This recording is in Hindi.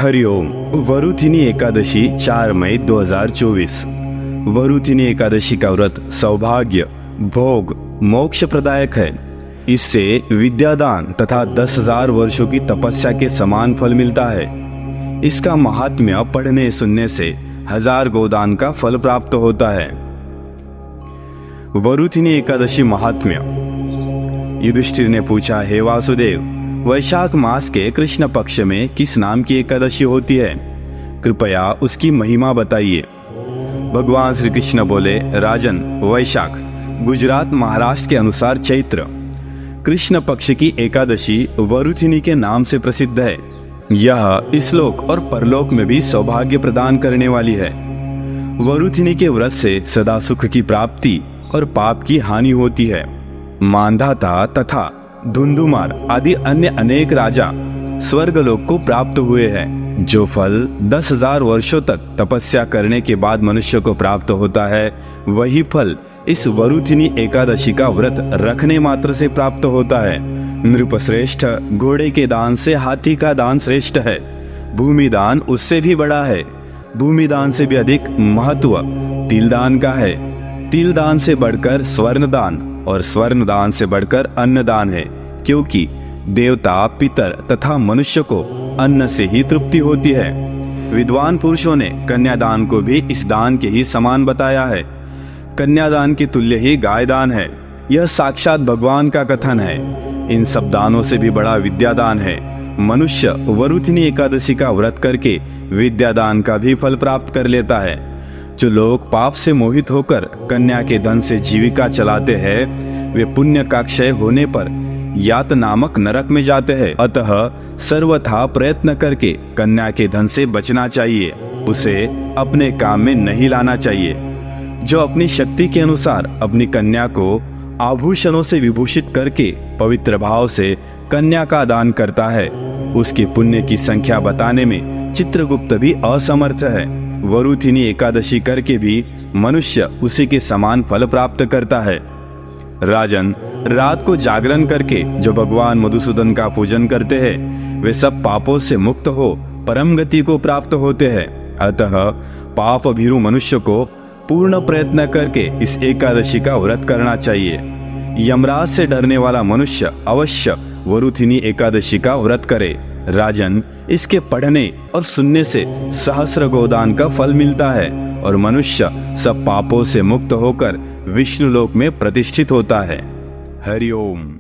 हरिओम। वरुथिनी एकादशी 4 मई 2024। वरुथिनी एकादशी का व्रत सौभाग्य, भोग, मोक्ष प्रदायक है। इससे विद्यादान तथा 10,000 वर्षों की तपस्या के समान फल मिलता है। इसका महात्म्य पढ़ने सुनने से 1000 गोदान का फल प्राप्त होता है। वरुथिनी एकादशी महात्म्य। युधिष्ठिर ने पूछा, हे वासुदेव, वैशाख मास के कृष्ण पक्ष में किस नाम की एकादशी होती है? कृपया उसकी महिमा बताइए। भगवान श्री कृष्ण बोले, राजन, वैशाख गुजरात महाराष्ट्र के अनुसार चैत्र कृष्ण पक्ष की एकादशी वरुथिनी के नाम से प्रसिद्ध है। यह इस लोक और परलोक में भी सौभाग्य प्रदान करने वाली है। वरुथिनी के व्रत से सदा सुख की प्राप्ति और पाप की हानि होती है। मांधाता तथा धुंधुमार आदि अन्य अनेक राजा स्वर्गलोक को प्राप्त हुए हैं। जो फल 10,000 वर्षों तक तपस्या करने के बाद मनुष्य को प्राप्त होता है, वही फल इस वरुथिनी एकादशी का व्रत रखने मात्र से प्राप्त होता है। नृपश्रेष्ठ, घोड़े के दान से हाथी का दान श्रेष्ठ है। भूमि दान उससे भी बड़ा है। भूमि दान से भी अधिक महत्व तिल दान का है। तिल दान से बढ़कर स्वर्ण दान और स्वर्ण दान से बढ़कर अन्न दान है, क्योंकि देवता, पितर तथा मनुष्य को अन्न से ही तृप्ति होती है। विद्वान पुरुषों ने कन्यादान को भी इस दान के ही समान बताया है। कन्यादान के तुल्य ही गाय दान है। यह साक्षात भगवान का कथन है। इन सब दानों से भी बड़ा विद्यादान है। मनुष्य वरुथिनी एकादशी का व्रत करके विद्यादान का भी फल प्राप्त कर लेता है। जो लोग पाप से मोहित होकर कन्या के धन से जीविका चलाते हैं, वे पुण्य का क्षय होने पर यात नामक नरक में जाते हैं। अतः सर्वथा प्रयत्न करके कन्या के धन से बचना चाहिए। उसे अपने काम में नहीं लाना चाहिए। जो अपनी शक्ति के अनुसार अपनी कन्या को आभूषणों से विभूषित करके पवित्र भाव से कन्या का दान करता है, उसके पुण्य की संख्या बताने में चित्रगुप्त भी असमर्थ है। वरुथिनी एकादशी करके भी मनुष्य उसी के समान फल प्राप्त करता है। राजन, रात को जागरण करके जो भगवान मधुसूदन का पूजन करते हैं, वे सब पापों से मुक्त हो परम गति को प्राप्त होते हैं। अतः पाप भीरु मनुष्य को पूर्ण प्रयत्न करके इस एकादशी का व्रत करना चाहिए। यमराज से डरने वाला मनुष्य अवश्य वरुथिनी एकादशी का व्रत करे। राजन, इसके पढ़ने और सुनने से 1000 गोदान का फल मिलता है और मनुष्य सब पापों से मुक्त होकर विष्णु लोक में प्रतिष्ठित होता है। हरि ओम।